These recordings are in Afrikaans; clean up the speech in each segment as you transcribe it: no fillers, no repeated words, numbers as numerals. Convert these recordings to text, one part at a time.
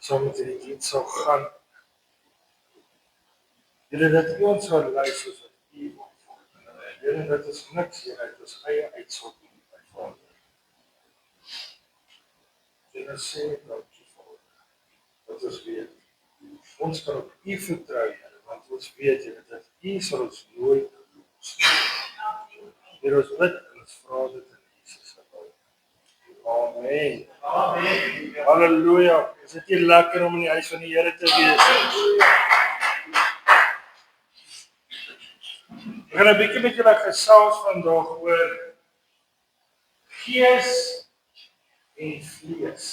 saam met die diens sal gaan. Here, dat U ons sal lei soos wat U wil. Here, dat is niks hier uit ons eie uitsondering by Vader. Here, sê dankie Vader, dat ons weet, ons kan op U vertrou, Here, want ons weet, Here, dat U sal ons nooit los. Here, ons bid en ons vra dit in Jesus se naam. Amen. Amen. Halleluja. Is dit nie lekker om in die huis van die Here te wees? Ek gaan 'n bietjie met julle gesels vandag oor gees en vlees.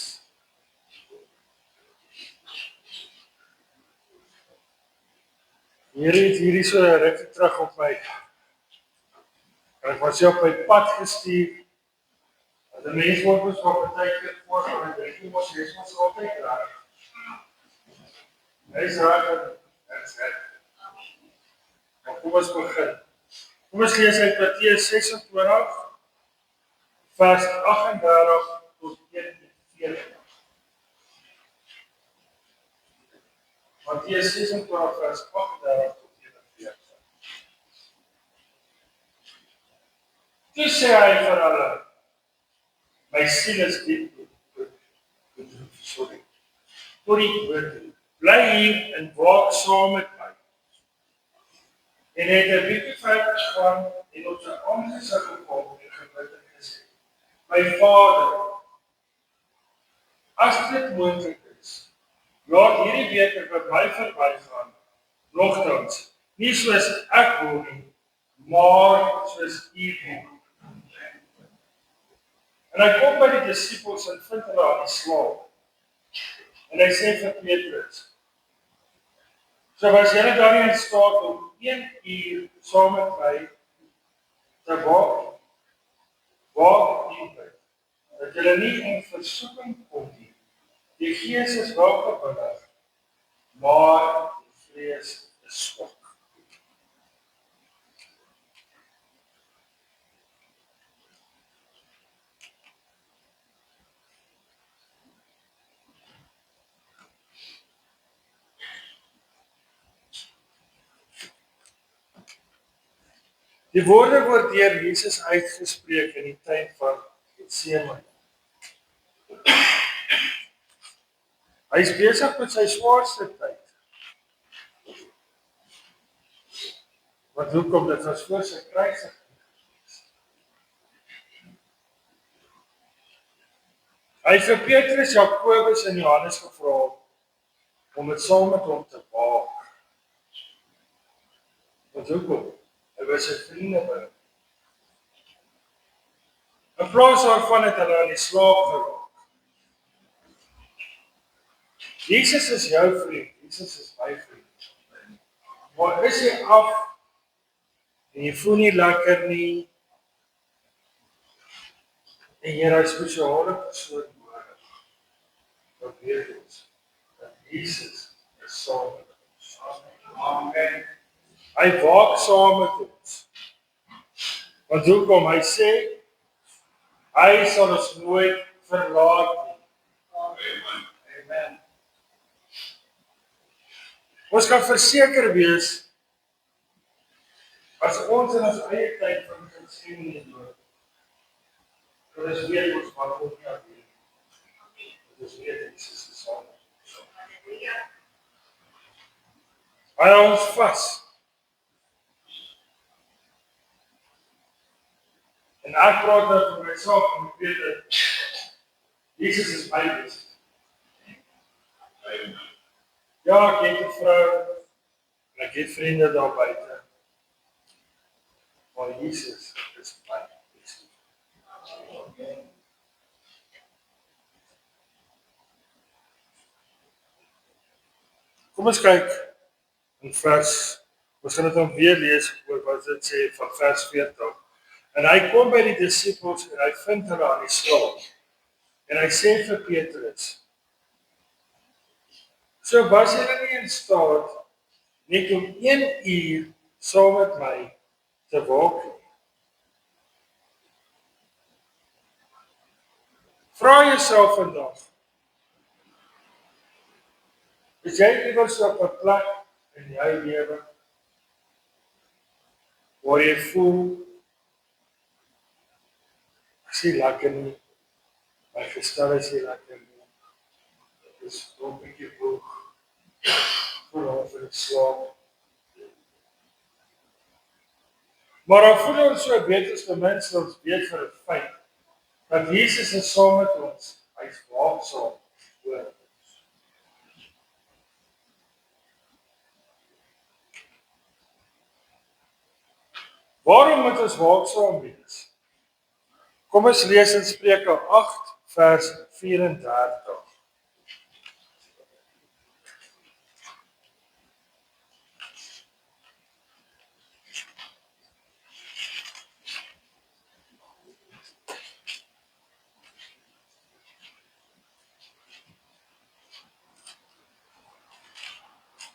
Hierdie so rukkie terug op my. Ek was op my pad gestuur. De mens word ons op 'n tyd voor van 'n drie mos jy mos altyd raak. Hy sê dat kom ons begin. Kom ons lees uit Matteus 26 vers 38 tot 41. Matteus 26 vers 38 tot 41. Toe sê hy vir hulle: my siel is diep bedroef, tot die dood. Bly hier en waak saam met my. En hy het 'n bietjie verder gegaan en op sy aangesig gekom en gebid en gesê: my Vader, as dit moontlik is, laat hierdie beker by my verbygaan. Nogtans, nie soos ek wil nie, maar soos U wil. En hy kom by die disippels en vind hulle aan die slaap. En hy sê vir Petrus: so was julle dan nie in staat om 1 uur saam met my te waak nie, dat julle nie in versoeking kom nie. Die gees is wel gewillig, maar die vlees is swak. Die woorde word deur Jesus uitgespreek in die tyd van Getsemane. Hy is besig met sy swaarste tyd. Want hoekom? Dit was voor sy kruisiging. Hy het vir Petrus, Jakobus en Johannes gevra om dit saam met hom te waak. Want hoekom? Hy was sy vriende by hom. In plaas daarvan het hulle aan die slaap geraak. Jesus is jou vriend, Jesus is my vriend. Maar is jy af en jy voel nie lekker nie en jy het 'n spesiale persoon nodig, dan weet ons dat Jesus is saam met ons. Amen. Hy waak saam met ons. Want hoekom? Hy sê, hy sal ons nooit verlaat nie. Amen. Ons kan verseker wees, as ons in ons eie tyd van Getsemane loop, dat ons weet ons wat ons nie alleen. Dat ons weet Jesus is saam met ons. Hy hou ons vas. En ek praat nou vir myself en ek weet dat Jesus is my beste. Ja, ek het 'n vrou en ek het vriende daar buite. Maar Jesus is my beste. Kom ons kyk in vers, ons gaan dit dan weer lees oor wat dit sê van vers 40. En hy kom by die disippels en hy vind hulle aan die slaap. En hy sê vir Petrus: so was julle nie in staat net om 1 uur saam met my te waak nie. Vra jouself vandag, Is jy iewers op 'n plek in jou lewe waar jy voel as jy lekker nie, my gestel is nie lekker nie, ek is nog 'n bietjie vroeg, voel half in slaap. Maar dan voel ons so weet ons ten minste ons weet vir 'n feit dat Jesus is saam met ons. Hy's waaksaam oor ons. Waarom moet ons waaksaam wees? Kom ons lees in Spreuke 8 vers 34.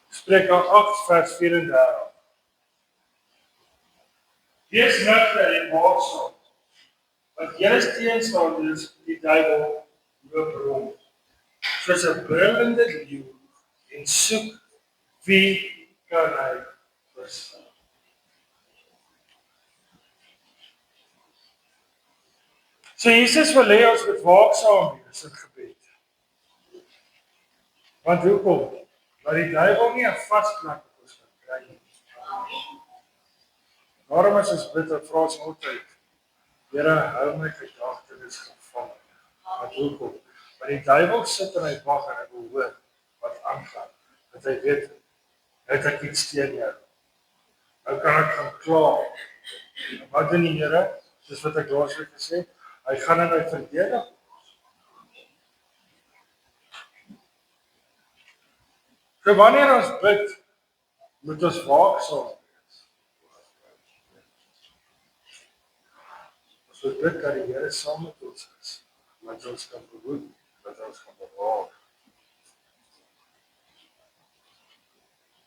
Spreuke 8 vers 34. Wees nugter en waaksaam, want julle teenstanders, die duiwel, loop rond, soos 'n brullende leeu en soek wie kan hy verstaan. So Jesus wil hê ons moet waaksaam wees in gebed. Want hoekom? Dat die duiwel nie 'n vasplek op ons kan kry nie. Daarom as ons bid, dan vra ons altyd, Here, hou my gedagtes gevang. Want hoekom? Want die duiwel sit en hy wag en hy wil hoor wat aangaan. Dat hy weet, het ek iets teen jou. Nou kan ek gaan kla. En wat doen die Here? Soos wat ek laasweek gesê het, hy gaan in my verdedig. So wanneer ons bid, moet ons waaksaam wees. Ons moet bid dat die Here saam met ons is, dat ons kan behoed, dat ons kan bewaar.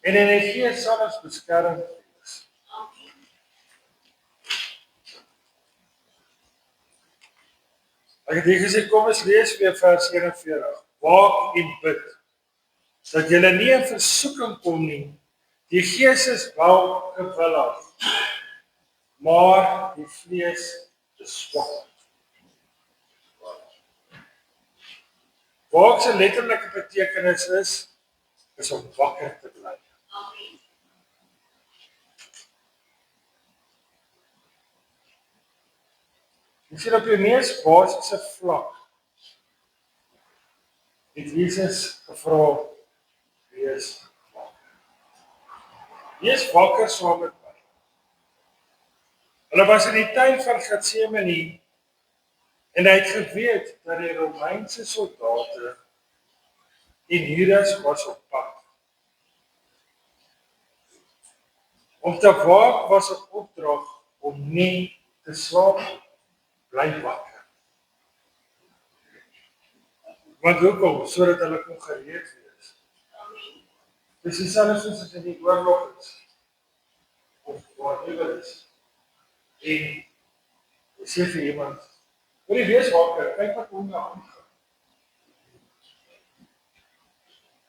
En in die Gees sal ons beskerm wees. Ek het hier gesê, kom ons lees weer vers 41. Waak en bid, dat julle nie in versoeking kom nie. Die Gees is wel gewillig, maar die vlees is swak. Waak se letterlike betekenis is om wakker te bly. Jy sien op die mees basiese vlak het Jesus gevra, wees wakker. Wees wakker saam met my. Hulle was in die tuin van Getsemane en hy het geweet dat die Romeinse soldate en Judas was op pad. Om te waak was 'n opdrag om nie te slaap nie. Bly wakker. Want hoekom? Sodat hulle kon gereed wees. Dis dieselfde soos as in die oorlog is. Of whatever is. En jy sê vir iemand, wil jy wees wakker, kyk wat om jou aangaan.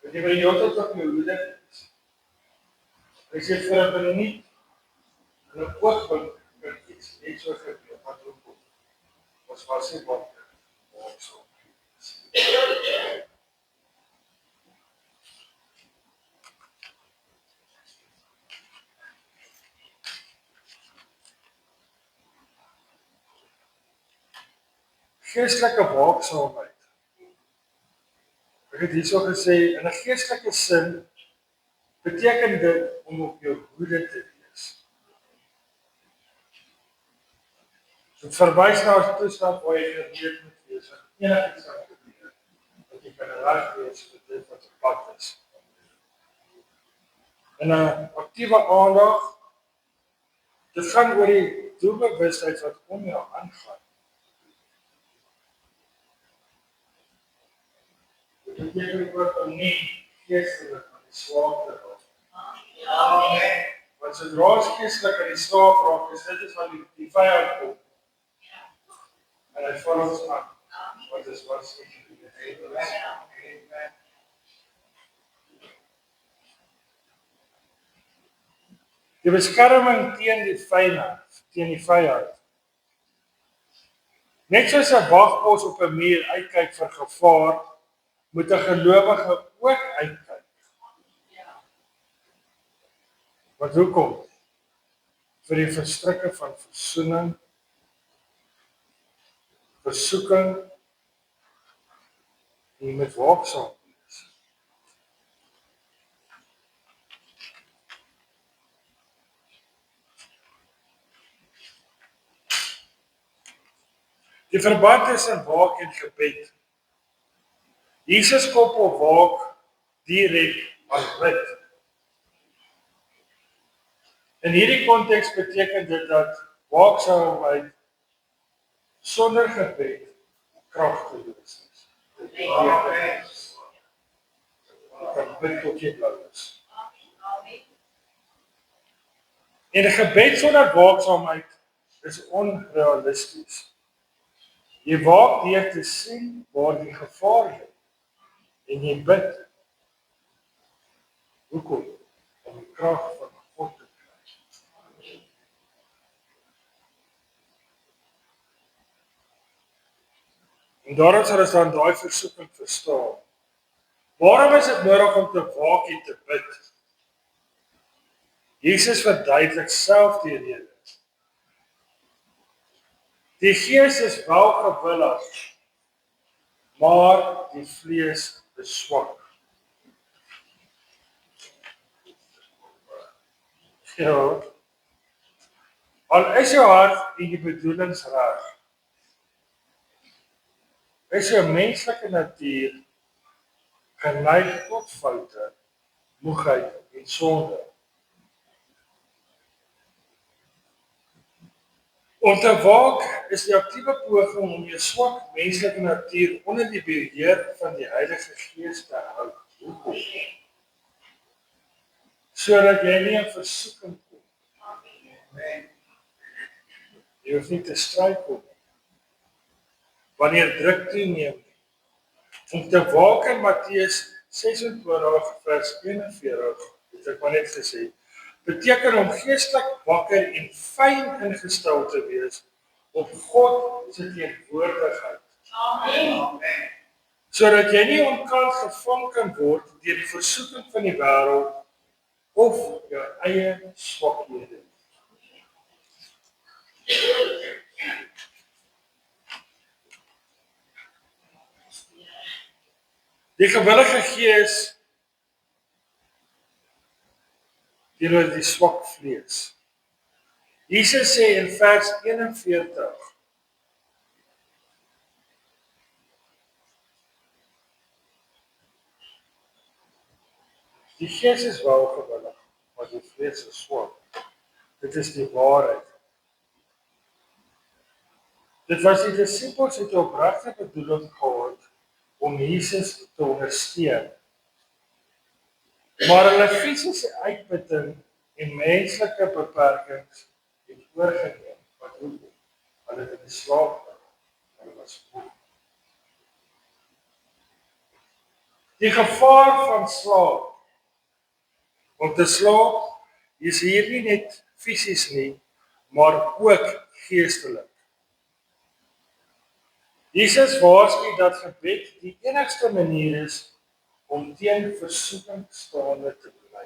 Want jy wil die hele tyd op jou hoede wees. Hy sê vir hulle nie, hulle oogwink kan iets net so gebeur, wat hoekom. Ons was nie wakker, waaksaam. Geestelike waaksaamheid. Ek het hierso gesê, in 'n geestelike sin beteken dit om op jou hoede te wees. Dit verwys na 'n toestand waar jy gereed moet wees, wat enigiets kan gebeur, dat jy kan reg wees vir dit wat op pad is. En 'n aktiewe aandag, dit gaan oor die doelbewustheid wat om jou aangaan. Dit beteken ook om nie geestelik aan die slaap te raak. Amen. Want sodra ons geestelik aan die slaap raak, is dit wat die vyand kom. En hy val ons aan. Wat is wat sê jy? Die beskerming teen die vyand. Net soos 'n wagpos op 'n muur uitkyk vir gevaar, moet 'n gelowige ook uitkyk. Wat hoekom? Vir die verstrikke van versoening, versoeking, en jy moet waaksaam wees. Die verband tussen waak en gebed. Jesus koppel waak direk aan bid. In hierdie konteks beteken dit dat waaksaamheid sonder gebed kragteloos is. Kan bid tot jy blou is. En 'n gebed sonder waaksaamheid is onrealisties. Jy waak deur te sien waar die gevaar lê en jy bid. Hoekom? Om die krag van God te kry. En daarom sal ons dan daai versoeking verstaan. Waarom is dit nodig om te waak en te bid? Jesus verduidelik self die rede. Die gees is welgewillig, maar die vlees is swak. Ja. Al is jou hart en die bedoelings reg, is jou menslike natuur geneig tot foute, moegheid en sonde. Om te waak is die aktiewe poging om jou swak menslike natuur onder die beheer van die Heilige Gees te hou. Hoekom? Sodat jy nie in versoeking kom. Jy hoef nie te struikel wanneer druk toeneem. Om te waak in Matteus 26 vers 41, het ek maar net gesê, beteken om geestelik wakker en fyn ingestel te wees op God se teenwoordigheid. Amen. Sodat jy nie onkant gevang kan word deur die versoeking van die wêreld of jou eie swakhede. Die gewillige gees teenoor die swak vlees. Jesus sê in vers 41, die gees is welgewillig, maar die vlees is swak. Dit is die waarheid. Dit was die disippels het 'n opregte bedoeling gehad om Jesus te ondersteun. Maar hulle fisiese uitputting en menslike beperkings het oorgeneem. Wat hoekom? Hulle het in slaap geval. Hulle was moeg. Die gevaar van slaap. Om te slaap is hier nie net fisies nie, maar ook geestelik. Jesus waarsku dat gebed die enigste manier is om teen versoeking staande te bly.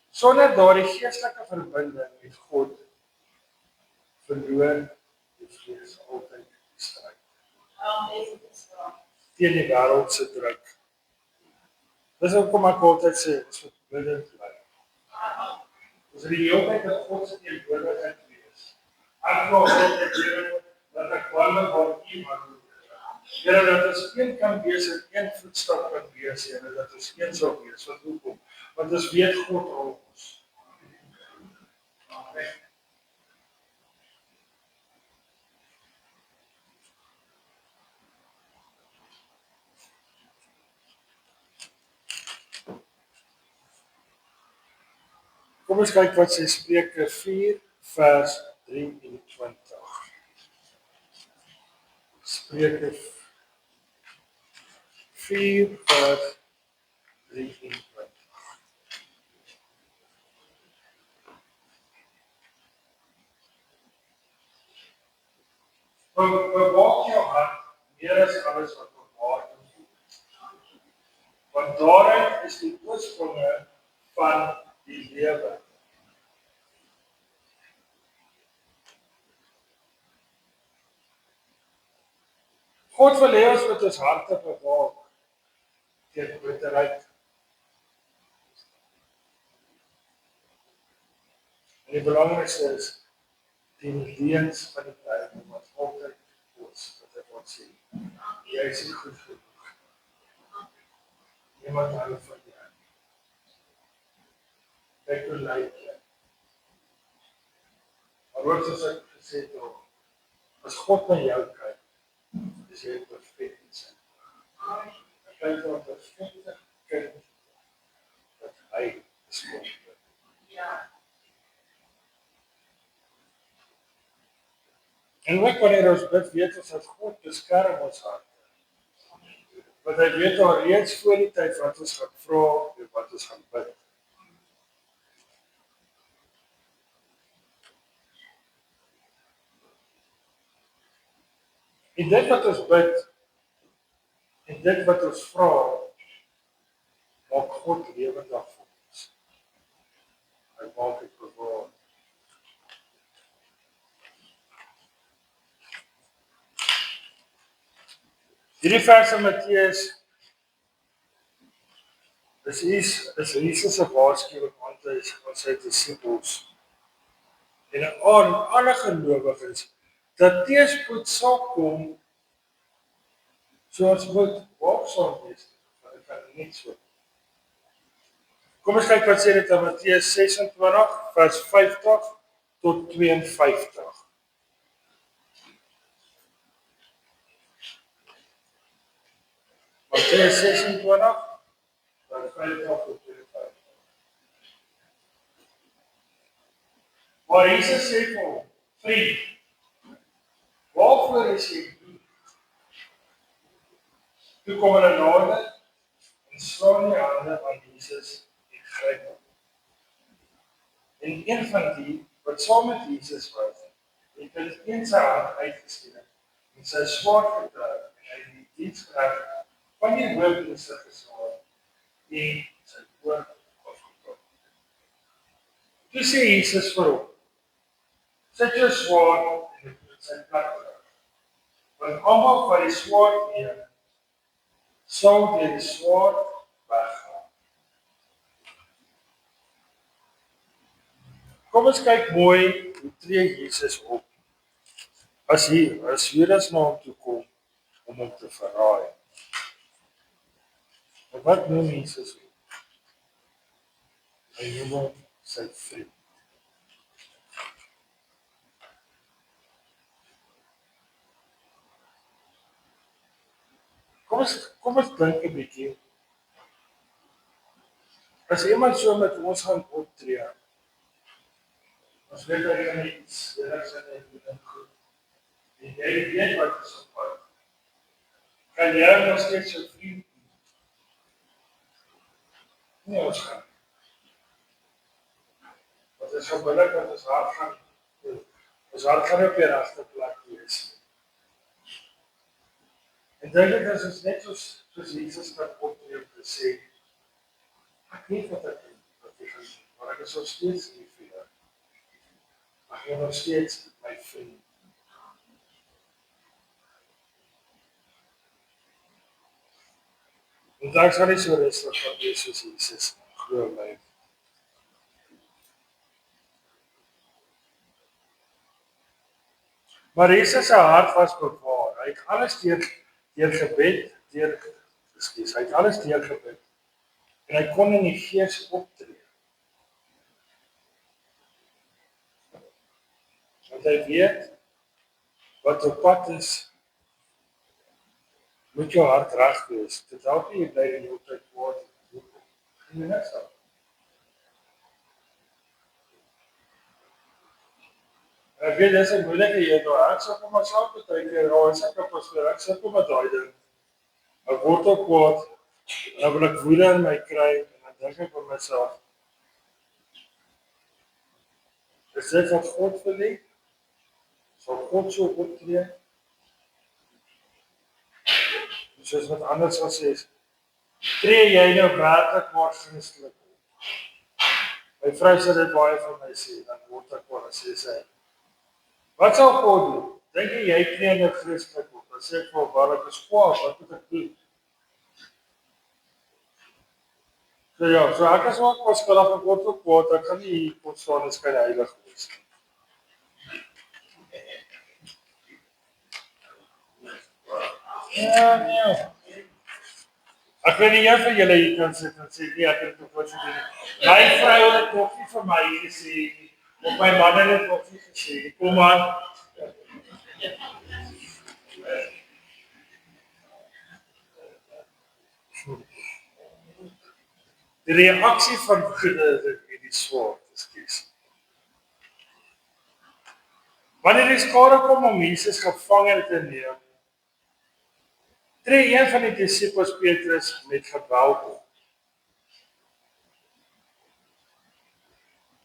Sonder daardie geestelike verbinding met God verloor die vlees altyd die stryd. Teen die wêreld se druk. Dis hoekom ek altyd sê, ons moet bidend bly. Ons het die hele tyd dat God se teenwoordigheid wees. Ek vra altyd Here dat ek wandel waar U wandel. Here, dat ons een kan wees en een voetstap kan wees, Here, dat ons een sal wees. Wat hoekom? Want ons weet God rol ons. Amen. Kom ons kyk wat sê Spreuke 4 vers 23. Spreuke 4 vers 23. Bewaak jou hart meer as alles wat bewaak is. Want daarin is die oorspronge van die lewe. God wil hê ons moet ons harte bewaak teen bitterheid. En die belangrikste is die leuns van die duiwel wat altyd ons wat hy ons sê. Jy is nie goed genoeg. Niemand hou van jou. Kyk hoe lyk jy. Maar ook soos ek gesê het, as God na jou kyk, is jy perfek in sy oë. Hy kyk na 'n perfekte kind wat hy geskep het. Ja. En ook wanneer ons bid, weet ons dat God beskerm ons hart. Want hy weet al reeds voor die tyd wat ons gaan vra en wat ons gaan bid. En dit wat ons bid, en dit wat ons vra, maak God lewendig vir ons. Hy maak dit bewaar. Hierdie vers in Matteus is Jesus se waarskuwing aan sy disippels en aan alle gelowiges dat teëspoed sal kom, so ons moet waaksaam wees. Dit kan nie so. Kom ons kyk wat sê dit in Matteus 26 vers 50 tot 52. Matteus 26 vers 50 tot 52. Maar Jesus sê vir hom: "Vriend, waarvoor is jy hier?" Toe kom hulle nader en slaan die hande aan Jesus en gryp hom. En een van die wat saam met Jesus was, het in sy hand uitgesteek en sy swaard getrek en hy die diensknegt van die hoofpriester geslaan en sy oor afgekap. Toe sê Jesus vir hom: "Sit jou swaard en dit sy plek terug. Want almal wat die swaard neem, sal deur die swaard weggaan." Kom ons kyk mooi hoe tree Jesus op. As Judas na hom toe kom om hom te verraai. En wat noem Jesus hom? Hy noem hom sy vriend. Kom ons dink 'n bietjie. As iemand so met ons gaan optree, ons weet dat hy iets dergs in hy doen goed. En jy weet wat is op pad. Kan jy nog steeds jou vriend? Nee, ons gaan. Want dit is so billik dat ons hart gaan op die regte plek wees. En duidelik is ons net soos Jesus kan optree om te sê, ek weet wat ek gaan doen, maar ek is nog steeds lief vir jou. Mag jy nog steeds my vriend. En daar sal nie so rustig van wees soos Jesus, glo my. Maar Jesus se hart was bewaar. Hy het alles deur gebed, hy het alles deur gebid. En hy kon in die gees optree. Want hy weet wat op pad is, moet jou hart reg wees. Dit help nie jy bly in jou tyd word. Jy net so. Ek weet dis 'n moeilike een, maar ek sal vir myself beteken, ek sit op my daai ding. Ek word ook kwaad, en dan wil ek woede in my kry, en dan dink ek vir myself, is dit wat God wil hê? Sal God so optree? Soos wat anders sal sê, tree jy nou werklik maar Christelik op? My vrou sê dit baie van my sê, dan word ek wel, sê sy, wat sal God doen? Dink jy tree nou Christelik op? Dan sê ek vir haar, ek is kwaad, wat moet ek doen? So ja, so ek is ook onskuldig, ek word ook kwaad, ek gaan nie hier kon staan en skyn heilig wees. Ja, nee. Ek weet nie jy van julle hier kan sit en sê, nee, ek het nog wat gedoen. My vrou het nog nie vir my gesê, of my man het nog nie gesê, kom aan. Die reaksie van woede in die swaard is kies. Wanneer die skare kom om Jesus gevange te neem, tree een van die disippels Petrus met geweld op.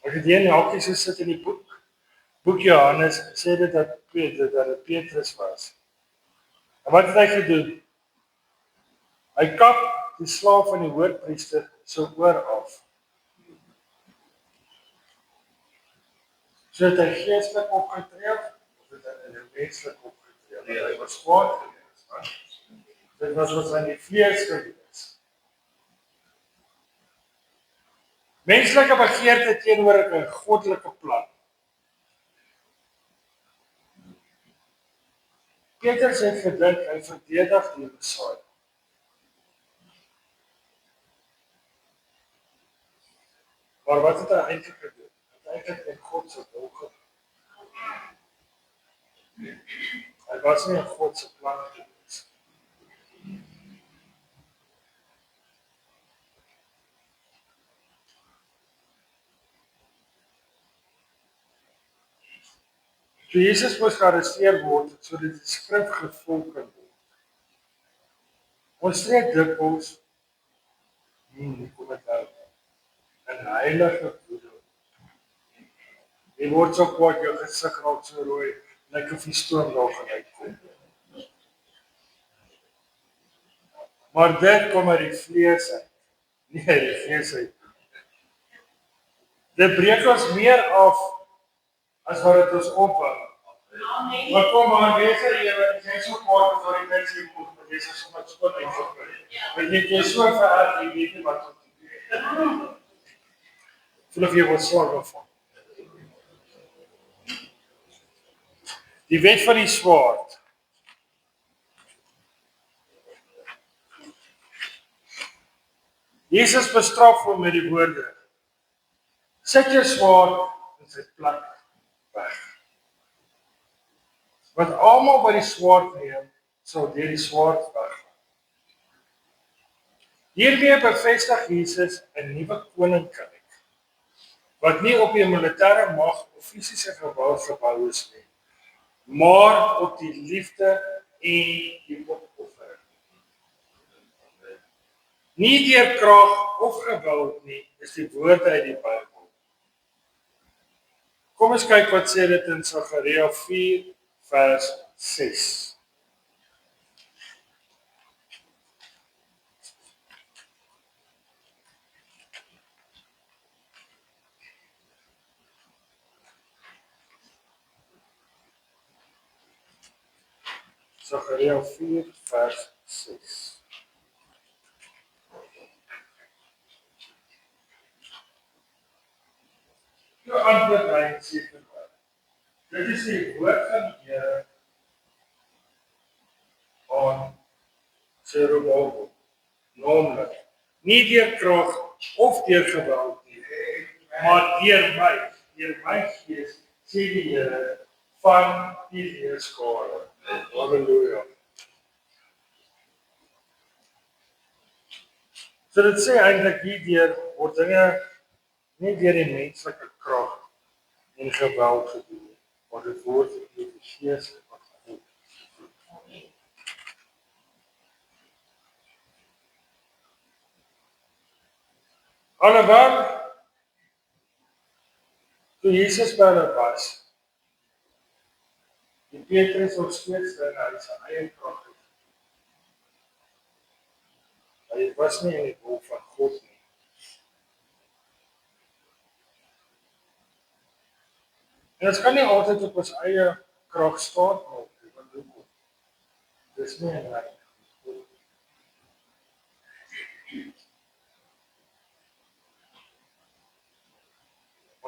As jy die hakies so sit in die boek Johannes, sê dit dat dit Petrus was. En wat het hy gedoen? Hy kap die slaaf van die hoofpriester se oor af. So het hy geestelik opgetree, of het hy menslik opgetree? Nee, hy was kwaad geweest. Dit was wat in die vlees gewees. Menslike begeerte teenoor 'n goddelike plan. Petrus het gedink hy verdedig die Messias. Maar wat het hy eintlik gedoen? Hy het eintlik met God se wil gedoen. Hy was nie 'n God se plan gewees. Toe Jesus moes gearresteer word, sodat die skrif gevul kan word. Ons sê dikwels, kom dit nou, 'n heilige woede. Jy word so kwaad, jou gesig raak so rooi, lyk of die stoom daar gaan uitkom. Maar dit kom uit die vlees uit. Nie uit die gees uit. Dit breek ons meer af as wat dit ons opbou. Maar kom aan, wees jy so kwaad dat jy net sê moet, jy is so wat skoon uitgekry. Want jy is so verhard, jy weet nie wat om te doen. Voel of jy word swaar van. Die wet van die swaard. Jesus bestraf hom met die woorde: sit jou swaard in sy plek weg. Want almal wat die swaard neem, sal deur die swaard weg. Hiermee bevestig Jesus 'n nuwe koninkryk, wat nie op die militêre mag of fisiese geweld gebou is nie, maar op die liefde en die opoffering. Nie deur krag of geweld nie, is die woorde uit die Bybel. Kom ons kyk wat sê dit in Sagaria 4 vers 6. Sagaria 4 vers 6. Jou antwoord hy seker waar. Dit is die woord van die Here aan Zerubbabel, naamlik, nie deur krag of deur geweld nie, maar deur my gees, sê die Here van die leerskare. Halleluja. So dit sê eintlik hierdeur word dinge nie deur die menslike krag en geweld gedoen nie, maar dit word deur die Gees wat God gedoen. Alhoewel toe Jesus by hulle was, die Petrus nog steeds dink hy sy eie krag het. jy was nie in die wil van God nie. En ons kan nie altyd op ons eie krag staat maak nie, want hoekom? Dis nie in lyn.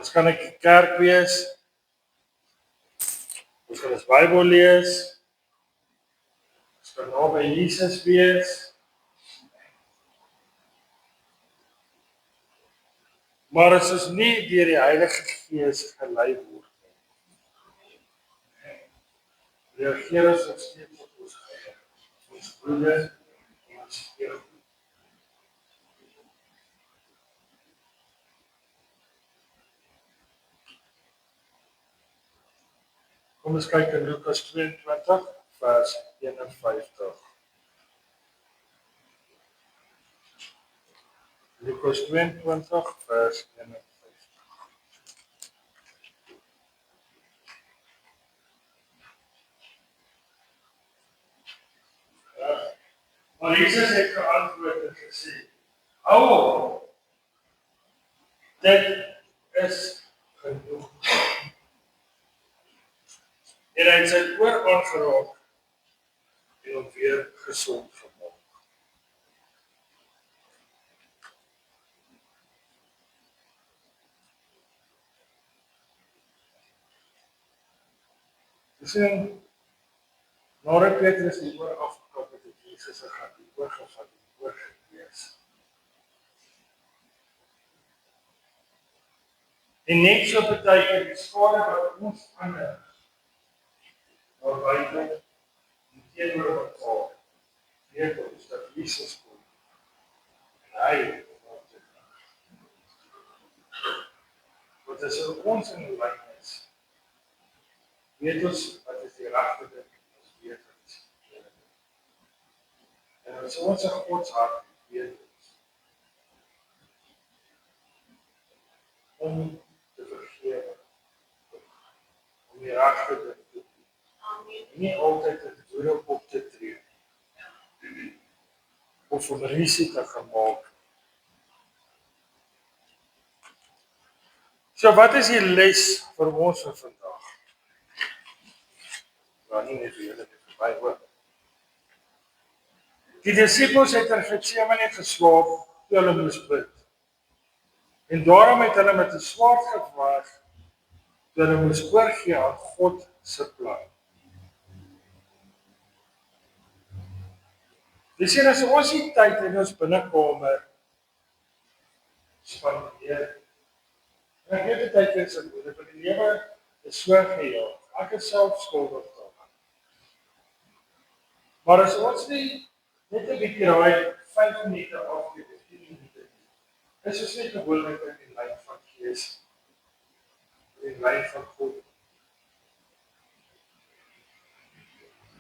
Ons kan 'n kerk wees, ons kan ons Bybel lees, ons kan naby Jesus wees, maar as ons nie deur die Heilige Gees gelei word nie, reageer ons nog steeds op ons eie, ons broeder en ons Here. Kom ons kyk in Lukas 22 vers 51. Lukas 22 vers 51. Maar Jesus het geantwoord en gesê: "Hou op, dit is genoeg." En hy het sy oor aangeraak en hom weer gesond gemaak. Jy sien, nadat Petrus die oor afgekap het, het Jesus gegaan, die oorgevat, die oorgewees. En net so beteken die skade wat ons ander maar buite die teenoor mekaar weet ons dat Jesus kom. En hy maak dit reg. Want as ons in die lyn is, weet ons wat is die regte ding, ons weet wat is die verkeerde ding. En as ons 'n Godshart weet ons om te vergewe, om die regte ding te doen. Nie altyd in woede op te tree of om risiko te gemaak. So wat is die les vir ons van vandag? Nou nie net vir julle nie, vir my ook. Die disippels het in Getsemane geslaap toe hulle moes bid. En daarom het hulle met 'n swaard gewaag toe hulle moes oorgee aan God se plan. Jy sien, as ons die tyd in ons binnekamer spandeer, en ek weet die tyd is so goed, want die lewe is so gejaag. Ek is self skuldig daaraan. Maar as ons nie net 'n bietjie raai 5 minute afgee, of 10 minute, is ons net gewoonlik in die lyn van Gees, in die lyn van God.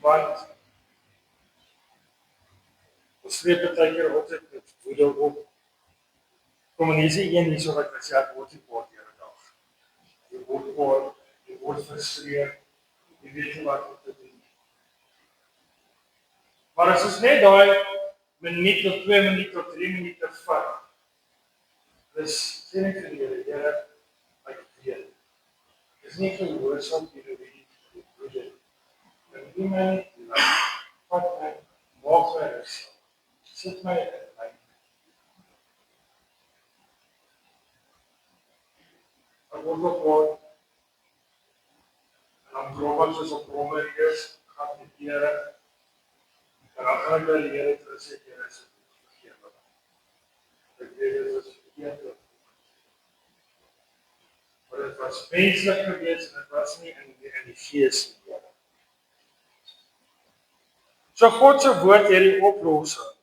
Want ons sleep baie keer altyd met woede op. Kom en hier is een hierso wat sê ek word nie kwaad deur 'n dag. Jy word kwaad, jy word frustreerd, jy weet nie wat om te doen. Maar as ons net daai minuut of 2 minute of 3 minute vat, dis sê net vir die Here, ek weet. Dis nie gehoorsaam teenoor die broeder. En die my vat my, maak my rus. Sit my in my. Ek word nog kwaad. En dan probeer soos op probeer eers, gaan die Here. En dan gaan ek by die Here terug sê, Here, is vergeef my. Ek weet dit is verkeerd. Maar dit was menslik geweest en dit was nie in die Gees nie. So God se woord het die oplossing.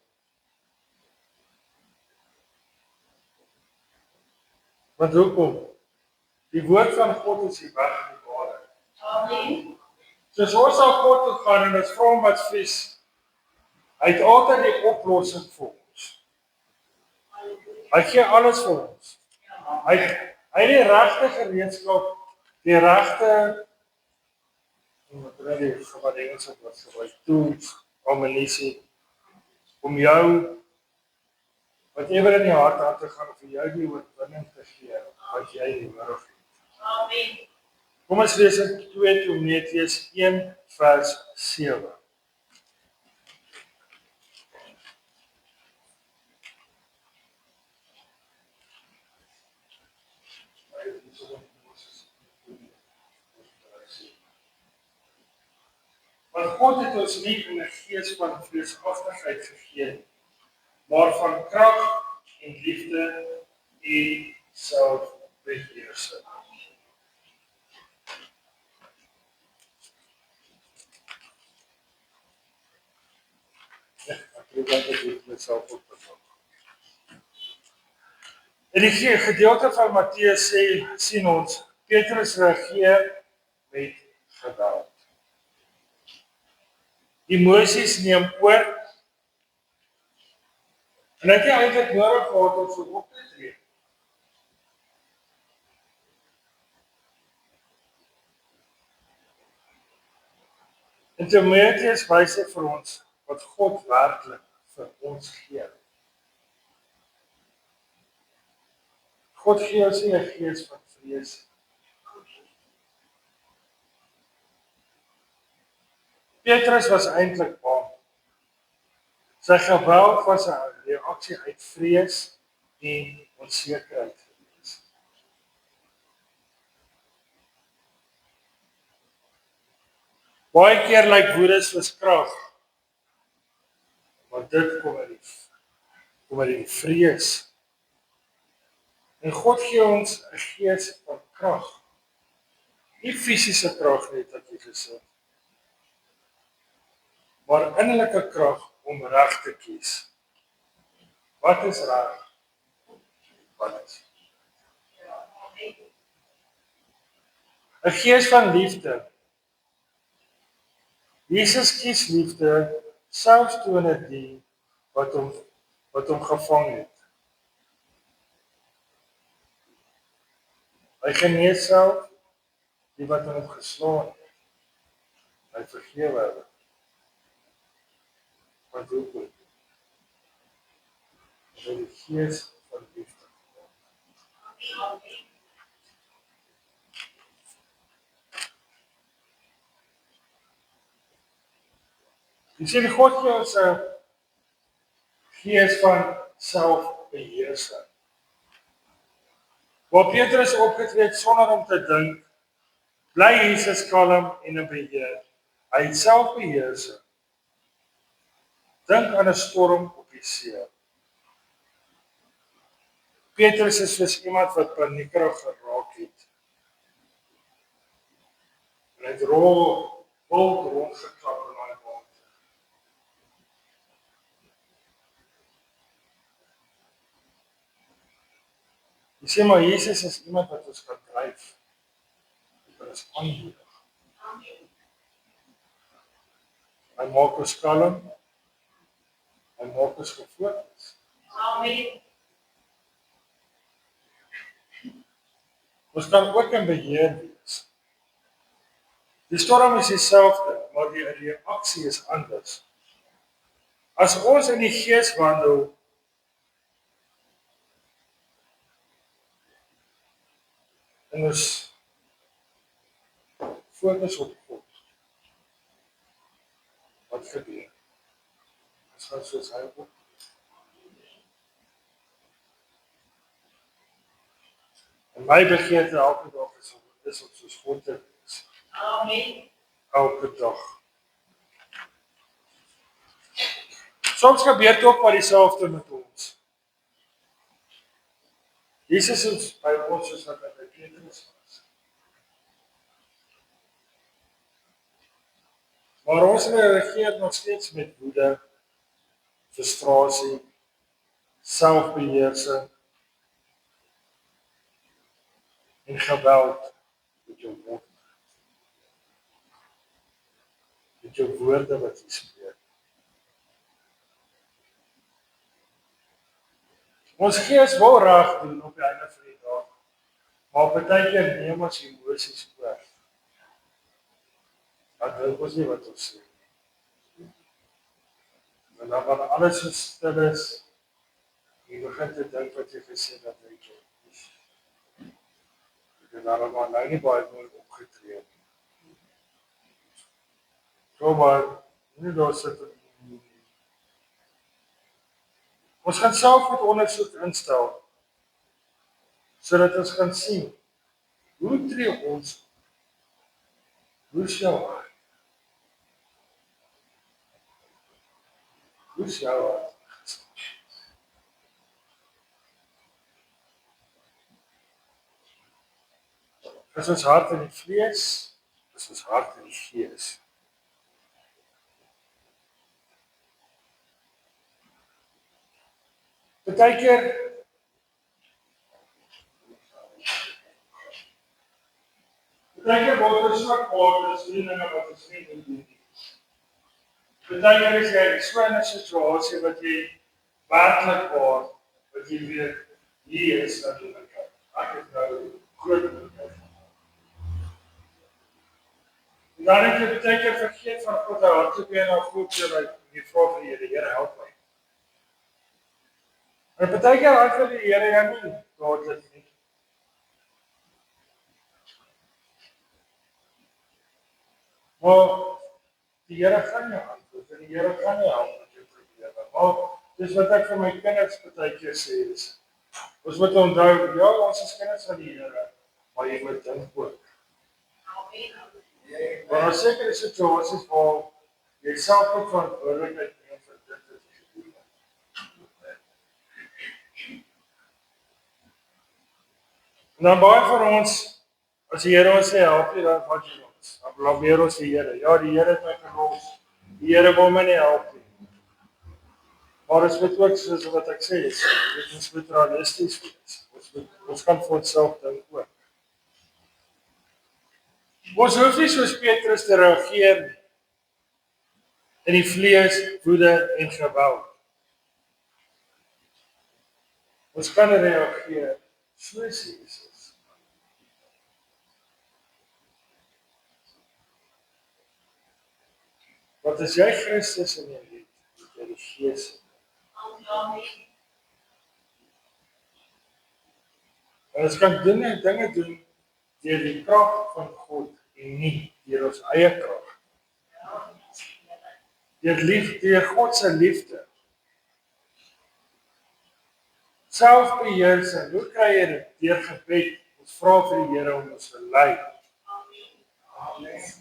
Want hoekom? Die woord van God is die weg en die waarheid. Amen. So as ons na God toe gaan en ons vra hom wat vies, hy het altyd die oplossing vir ons. Hy gee alles vir ons. Hy het die regte gereedskap, die regte wat Engels gebruik, tools, ammunisie, om jou whatever in die hart aan te gaan, vir jou die oorwinning te gee, wat jy nodig het. Amen. Kom ons lees in 2 Timoteus 1 vers 7. Want God het ons nie in 'n gees van vreesagtigheid gegee nie, maar van krag en liefde en selfbeheersing. Ek probeer dit myself op te vat. In die gedeelte van Matteus sien ons Petrus reageer met geweld. Emosies neem oor en hy het nie eintlik nodig gehad om so op te tree. In Timoteus wys hy vir ons wat God werklik vir ons gee. God gee ons nie 'n gees van vrees. Petrus was eintlik bang. Sy geweld was 'n reaksie uit vrees en onsekerheid gewees. Baie keer lyk woede soos krag, want dit kom uit die vrees. En God gee ons 'n gees van krag. Nie fisiese krag net wat jy gesê het, maar innerlike krag om reg te kies. Wat is reg? Wat is? 'n gees van liefde. Jesus kies liefde, selfs toe dit die wat hom gevang het. Hy genees self die wat hom geslaan het. Hy vergewe hulle. Want hoekom? Hy die gees van liefde. Jy sê die God gee ons 'n gees van selfbeheersing. Waar Petrus opgetree het sonder om te dink, bly Jesus kalm en in beheer. Hy het selfbeheersing. Dink aan 'n storm op die see. Petrus is soos iemand wat paniekerig geraak het. En hy het wild rondgeklap in daai water. Jy sê maar Jesus is iemand wat ons kan dryf. Wat ons aanmoedig. Hy maak ons kalm. Hy maak ons gefokus. Amen. Ons kan ook in beheer wees. Die storm is dieselfde, maar die reaksie is anders. As ons in die gees wandel, en ons fokus op God, wat gebeur? Ons gaan soos hy op. En my begeerte elke dag is om soos God te wees. Amen. Elke dag. Soms gebeur dit ook maar dieselfde met ons. Jesus is by ons soos wat hy by Petrus was. Maar ons reageer nog steeds met woede, frustrasie, selfbeheersing en geweld met jou mond. Met jou woorde wat jy spreek. Ons gees wil reg doen op die einde van die dag, maar partykeer neem ons emosies oor. Dat wil ons nie wat ons sê. En dan wanneer alles so stil is, Jy begin te dink wat jy gesê dat hy is. Ek het daar maar nou nie baie mooi opgetree nie. So maar, nie daar sit ons gaan self met ondersoek instel, sodat ons gaan sien, hoe tree ons, hoe is jou hart? Hoe is jou hart? Is ons hart in die vlees, is ons hart in die gees? Partykeer word ons so kwaad as die dinge wat ons nie doen nie. Partykeer is jy so in 'n situasie wat jy werklik waar, wat jy weet, hier is natuurlik. Ek het nou groot moeilikheid. En dan het jy partykeer vergeet van God hou hart te been na God toe en jy vra vir die Here, help my. En partykeer antwoord die Here jou nie dadelik nie. Maar die Here gaan jou antwoord en die Here gaan jou help met jou probleme. Maar dis wat ek vir my kinders partykeer sê is, ons moet onthou, ja, ons is kinders van die Here, maar jy moet dink ook. Maar daar sekere situasies waar jy self ook verantwoordelikheid neem vir dit wat jy gedoen het. En dan baie van ons, as die Here ons sê, help jy, dan vat jy ons. Dan blameer ons die Here. Ja, die Here het my gelos. Die Here wil my nie help nie. Maar ons moet ook, soos wat ek sê, ons moet realisties wees. Ons kan vir onsself dink ook. Ons hoef nie soos Petrus te reageer nie. In die vlees, woede en geweld. Ons kan reageer soos Jesus. Want as jy Christus in jou het, het jy die Gees. En ons kan dinge doen deur die krag van God en nie deur ons eie krag. Deur God se liefde. Selfbeheersing, hoe kry jy dit? Deur gebed. Ons vra vir die Here om ons te lei.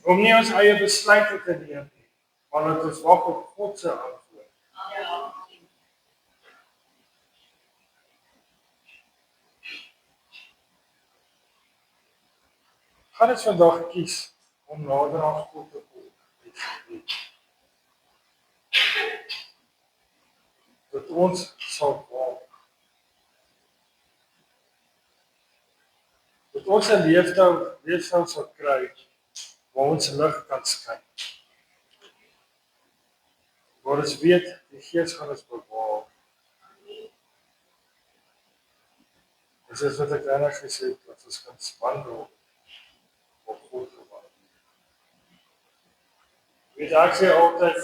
Om nie ons eie besluite te neem nie, maar dat ons wag op God se antwoord. Gaan ons vandag kies om nader aan God te kom met gebed. Dat ons sal waak. Dat ons 'n leefstyl sal kry waar ons lig kan skyn. Waar ons weet die Gees gaan ons bewaar. Dis is wat ek reg gesê het, dat ons kan wandel op God gewand. Weet ek sê altyd,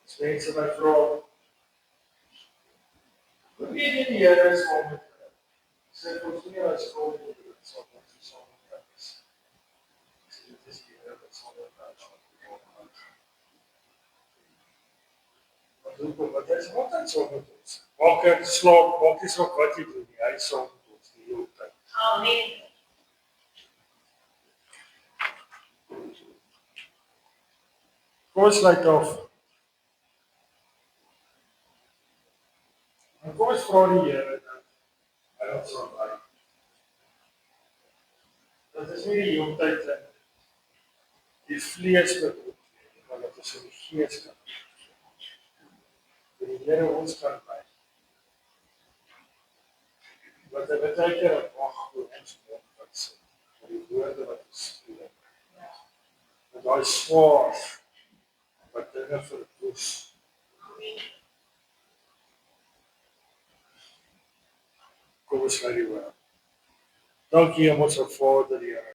as mense my vra, hoe weet jy die Here is saam met jou? Sê ons nie as God het, sal ons saam met jou is. Dit is die Here wat saam met jou is. Wat is altyd saam met ons? Maak jy slaap, maak jy saak wat jy doen, hy is saam met ons die hele tyd. Amen. Kom ons sluit af. En kom ons vra die Here dat hy ons sal lei. Dat is nie die hele tyd in die vlees bedoel, maar dat ons in die Gees kan. Dat die Here ons kan lei. Wat hy beteken wag vir ons wat sê, vir die woorde wat ons spreek. Dat daai swaar wat dinge verwoes. Kom ons sluit die woord. Dankie Hemelse Vader, Here.